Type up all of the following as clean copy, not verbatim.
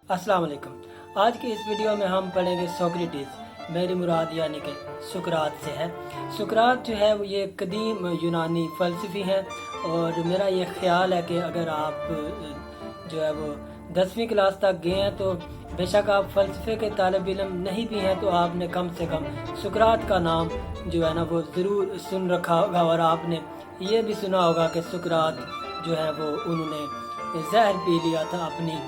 अस्सलाम वालेकुम। आज की इस वीडियो में हम पढ़ेंगे सोक्रेटिस, मेरी मुराद यानी कि सुकरात से है। सुकरात जो है वो ये कदीम यूनानी फ़लसफ़ी हैं और मेरा ये ख़्याल है कि अगर आप जो है वो 10वीं क्लास तक गए हैं तो बेशक आप फ़लसफ़े के तालिब इल्म नहीं भी हैं तो आपने कम से कम सुकरात का नाम जो है ना वो ज़रूर सुन रखा होगा और आपने ये भी सुना होगा कि सुकरात जो है वो उन्होंने जहर पी लिया था, अपनी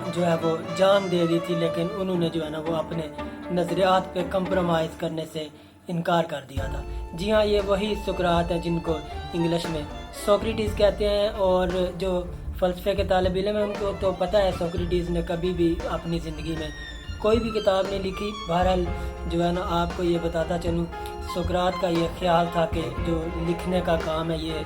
जो है वो जान दे दी थी, लेकिन उन्होंने जो है ना वो अपने नज़रियात पे कंप्रोमाइज़ करने से इनकार कर दिया था। जी हाँ, ये वही सुकरात है जिनको इंग्लिश में सोक्रेटिस कहते हैं। और जो फ़लसफ़े के तालिब इल्म है उनको तो पता है सोक्रेटिस ने कभी भी अपनी ज़िंदगी में कोई भी किताब नहीं लिखी। बहरहाल जो है ना आपको ये बताता चलूँ, सुकरात का ये ख्याल था कि जो लिखने का काम है ये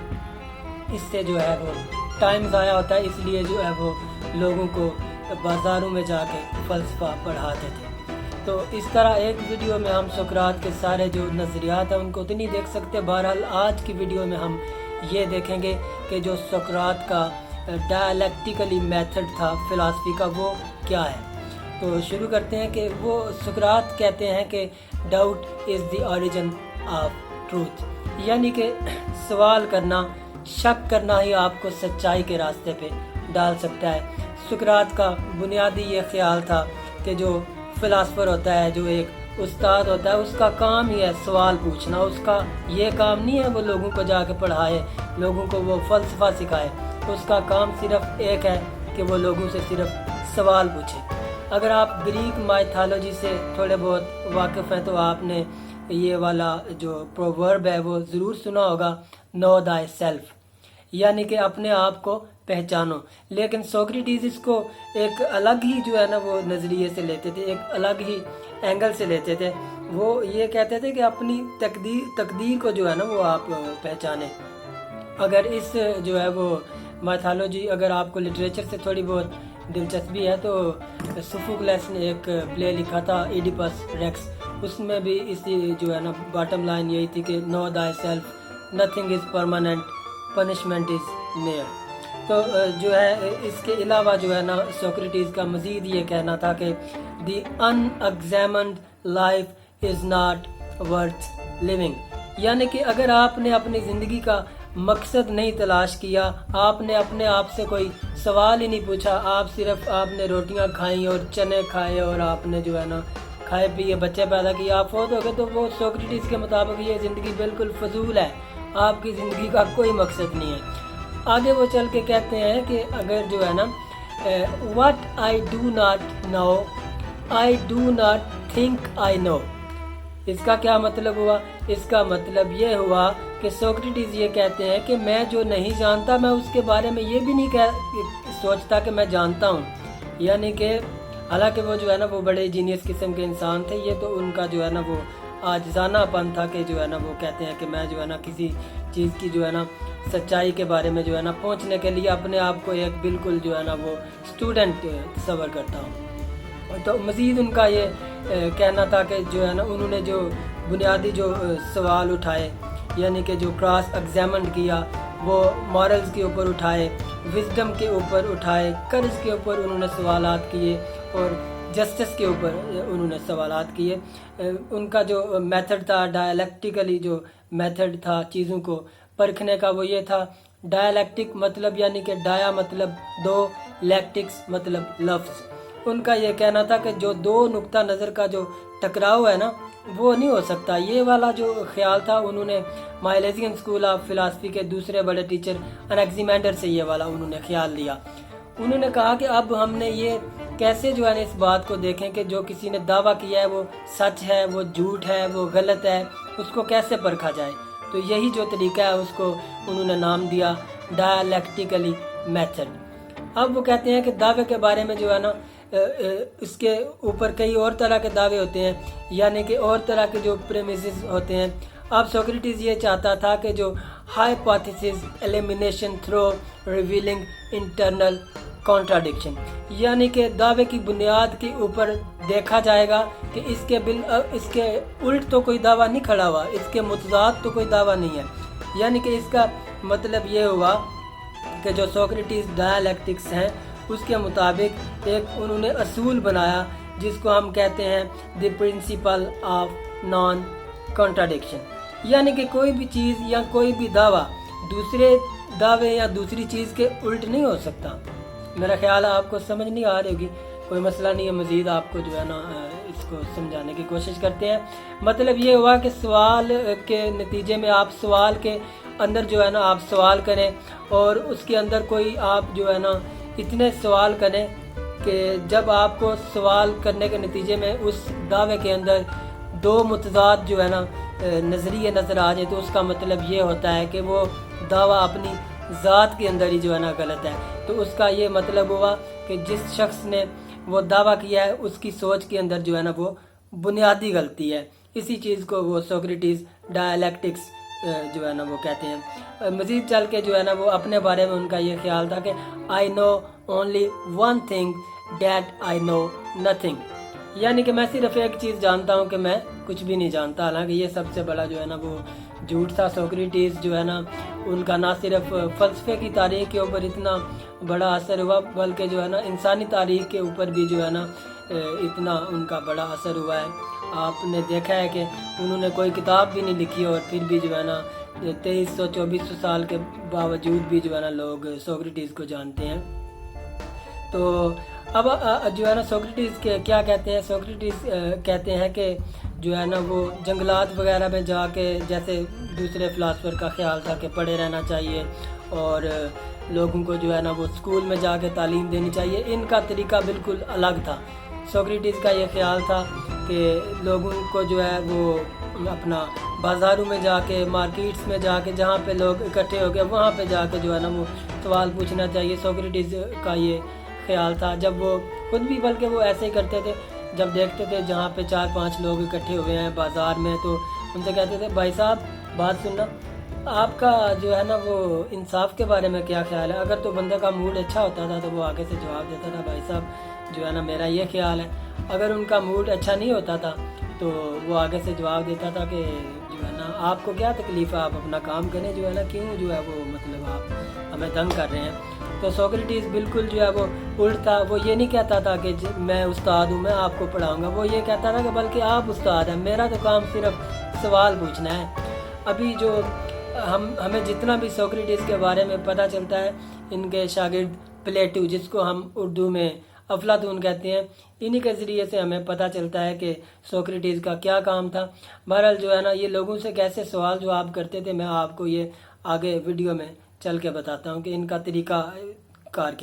इससे जो है वो टाइम ज़ाया होता है, इसलिए जो है वो लोगों को बाज़ारों में जाके फ़लसफ़ा पढ़ाते थे। तो इस तरह एक वीडियो में हम सुकरात के सारे जो नज़रियात हैं उनको तो नहीं देख सकते। बहरहाल आज की वीडियो में हम ये देखेंगे कि जो सुकरात का डायलेक्टिकली मेथड था फ़िलासफ़ी का वो क्या है। तो शुरू करते हैं कि वो सुकरात कहते हैं कि doubt is the origin of truth, यानी कि सवाल करना, शक करना ही आपको सच्चाई के रास्ते पे डाल सकता है। सुकरात का बुनियादी ये ख्याल था कि जो फ़िलासफ़र होता है, जो एक उस्ताद होता है, उसका काम ही है सवाल पूछना। उसका ये काम नहीं है वो लोगों को जाके पढ़ाए, लोगों को वो फ़लसफ़ा सिखाए। उसका काम सिर्फ़ एक है कि वो लोगों से सिर्फ़ सवाल पूछे। अगर आप ग्रीक माइथोलॉजी से थोड़े बहुत वाकिफ़ हैं तो आपने ये वाला जो प्रोवर्ब है वो ज़रूर सुना होगा, नो दाई सेल्फ, यानी कि अपने आप को पहचानो। लेकिन सोक्रेटिस इसको एक अलग ही जो है ना वो नज़रिए से लेते थे, एक अलग ही एंगल से लेते थे। वो ये कहते थे कि अपनी तकदीर को जो है ना वो आप पहचाने। अगर इस जो है वो माइथोलॉजी, अगर आपको लिटरेचर से थोड़ी बहुत दिलचस्पी है तो सोफोक्लेस ने एक प्ले लिखा था इडिपस रेक्स, उसमें भी इसी जो है ना बॉटम लाइन यही थी कि no thy self, nothing is permanent, punishment is near. तो जो है इसके अलावा जो है ना सोक्रेटिस का मज़ीद ये कहना था कि the unexamined life is not worth living, यानी कि अगर आपने अपनी ज़िंदगी का मकसद नहीं तलाश किया, आपने अपने आप से कोई सवाल ही नहीं पूछा, आप सिर्फ आपने रोटियां खाई और चने खाए और आपने जो है ना खाए पिए बच्चे पैदा किए, आप फौत हो गए, तो वो सोक्रेटिस के मुताबिक ये ज़िंदगी बिल्कुल फजूल है, आपकी ज़िंदगी का कोई मकसद नहीं है। आगे वो चल के कहते हैं कि अगर जो है ना what I do not know I do not think I know, इसका क्या मतलब हुआ? इसका मतलब ये हुआ कि सोक्रेटिस ये कहते हैं कि मैं जो नहीं जानता मैं उसके बारे में ये भी नहीं सोचता कि मैं जानता हूँ। यानी कि हालांकि वो जो है ना वो बड़े जीनियस किस्म के इंसान थे, ये तो उनका जो है ना वो आजिज़ानापन था कि जो है ना वो कहते हैं कि मैं जो है ना किसी चीज़ की जो है ना सच्चाई के बारे में जो है ना पहुंचने के लिए अपने आप को एक बिल्कुल जो है ना वो स्टूडेंट तस्वर करता हूँ। तो मज़ीद उनका ये कहना था कि जो है ना उन्होंने जो बुनियादी जो सवाल उठाए, यानी कि जो क्रॉस एग्जामिन किया, वो मॉरल्स के ऊपर उठाए, विजडम के ऊपर उठाए, कर्ज के ऊपर उन्होंने सवालात किए और जस्टिस के ऊपर उन्होंने सवालात किए। उनका जो मेथड था, डायलेक्टिकली जो मेथड था चीज़ों को परखने का, वो ये था डायलेक्टिक मतलब यानी कि डाया मतलब दो, लैक्टिक्स मतलब लफ्ज़। उनका ये कहना था कि जो दो नुक्ता नज़र का जो टकराव है ना वो नहीं हो सकता। ये वाला जो ख्याल था उन्होंने माइलेजियन स्कूल ऑफ फ़िलासफ़ी के दूसरे बड़े टीचर अनेक्सिमेंडर से ये वाला उन्होंने ख्याल लिया। उन्होंने कहा कि अब हमने ये कैसे जो है ना इस बात को देखें कि जो किसी ने दावा किया है वो सच है, वो झूठ है, वो गलत है, उसको कैसे परखा जाए। तो यही जो तरीका है उसको उन्होंने नाम दिया डायलेक्टिकली मेथड। अब वो कहते हैं कि दावे के बारे में जो है ना इसके ऊपर कई और तरह के दावे होते हैं, यानी कि और तरह के जो प्रेमिसेस होते हैं। अब सोक्रेटिस ये चाहता था कि जो hypothesis elimination through revealing internal contradiction, यानी कि दावे की बुनियाद के ऊपर देखा जाएगा कि इसके उल्ट तो कोई दावा नहीं खड़ा हुआ, इसके मुतज़ाद तो कोई दावा नहीं है। यानी कि इसका मतलब ये हुआ कि जो सोक्रेटिस डायलेक्टिक्स हैं اس کے مطابق ایک انہوں نے اصول بنایا جس کو ہم کہتے ہیں دی پرنسپل آف نان کنٹراڈکشن، یعنی کہ کوئی بھی چیز یا کوئی بھی دعویٰ دوسرے دعوے یا دوسری چیز کے الٹ نہیں ہو سکتا۔ میرا خیال ہے آپ کو سمجھ نہیں آ رہی ہوگی، کوئی مسئلہ نہیں ہے، مزید آپ کو جو ہے نا اس کو سمجھانے کی کوشش کرتے ہیں۔ مطلب یہ ہوا کہ سوال کے نتیجے میں آپ سوال کے اندر جو ہے نا آپ سوال کریں، اور اس کے اندر کوئی آپ جو ہے نا اتنے سوال کریں کہ جب آپ کو سوال کرنے کے نتیجے میں اس دعوے کے اندر دو متضاد جو ہے نا نظریے نظر آ جائے، تو اس کا مطلب یہ ہوتا ہے کہ وہ دعویٰ اپنی ذات کے اندر ہی جو ہے نا غلط ہے۔ تو اس کا یہ مطلب ہوا کہ جس شخص نے وہ دعویٰ کیا ہے اس کی سوچ کے اندر جو ہے نا وہ بنیادی غلطی ہے۔ اسی چیز کو وہ سوکریٹس ڈائلیکٹکس جو ہے نا وہ کہتے ہیں۔ مزید چل کے جو ہے نا وہ اپنے بارے میں ان کا یہ خیال تھا کہ I know only one thing that I know nothing، یعنی کہ میں صرف ایک چیز جانتا ہوں کہ میں کچھ بھی نہیں جانتا۔ حالانکہ یہ سب سے بڑا جو ہے نا وہ جھوٹ تھا۔ سوکریٹس جو ہے نا ان کا نہ صرف فلسفے کی تاریخ کے اوپر اتنا بڑا اثر ہوا، بلکہ جو ہے نا انسانی تاریخ کے اوپر بھی جو ہے نا اتنا ان کا بڑا اثر ہوا ہے۔ آپ نے دیکھا ہے کہ انہوں نے کوئی کتاب بھی نہیں لکھی اور پھر بھی جو ہے نا 2300-2400 سال کے باوجود بھی جو ہے نا لوگ سوکریٹس کو جانتے ہیں۔ تو اب جو ہے نا سوکریٹس کے کیا کہتے ہیں؟ سوکریٹس کہتے ہیں کہ جو ہے نا وہ جنگلات وغیرہ میں جا کے، جیسے دوسرے فلاسفر کا خیال تھا کہ پڑھے رہنا چاہیے اور لوگوں کو جو ہے نا وہ اسکول میں جا کے تعلیم دینی چاہیے، ان کا طریقہ بالکل الگ تھا۔ سوکریٹس کا یہ خیال تھا کہ لوگوں کو جو ہے وہ اپنا بازاروں میں جا کے، مارکیٹس میں جا کے، جہاں پہ لوگ اکٹھے ہو گئے وہاں پہ جا کے جو ہے نا وہ سوال پوچھنا چاہیے۔ سوکریٹس کا یہ خیال تھا، جب وہ خود بھی بلکہ وہ ایسے ہی کرتے تھے، جب دیکھتے تھے جہاں پہ 4-5 لوگ اکٹھے ہوئے ہیں بازار میں، تو ان سے کہتے تھے بھائی صاحب بات سننا، آپ کا جو ہے نا وہ انصاف کے بارے میں کیا خیال ہے؟ اگر تو بندے کا موڈ اچھا ہوتا تھا تو وہ آگے سے جواب دیتا تھا بھائی صاحب جو ہے نا میرا یہ خیال ہے۔ اگر ان کا موڈ اچھا نہیں ہوتا تھا تو وہ آگے سے جواب دیتا تھا کہ جو ہے نا آپ کو کیا تکلیف ہے، آپ اپنا کام کریں، جو ہے نا کیوں جو ہے وہ مطلب آپ ہمیں تنگ کر رہے ہیں۔ تو سوکریٹس بالکل جو ہے وہ الٹ تھا، وہ یہ نہیں کہتا تھا کہ میں استاد ہوں، میں آپ کو پڑھاؤں گا، وہ یہ کہتا تھا کہ بلکہ آپ استاد ہیں، میرا تو کام صرف سوال پوچھنا ہے۔ ابھی جو ہمیں جتنا بھی سوکریٹس کے بارے میں پتہ چلتا ہے، ان کے شاگرد پلیٹو، جس کو ہم اردو میں افلاطون کہتے ہیں، انہی کے ذریعے سے ہمیں پتہ چلتا ہے کہ سوکریٹس کا کیا کام تھا۔ بہرحال جو ہے نا یہ لوگوں سے کیسے سوال جواب کرتے تھے، میں آپ کو یہ آگے ویڈیو میں چل کے بتاتا ہوں کہ ان کا طریقہ کار کیا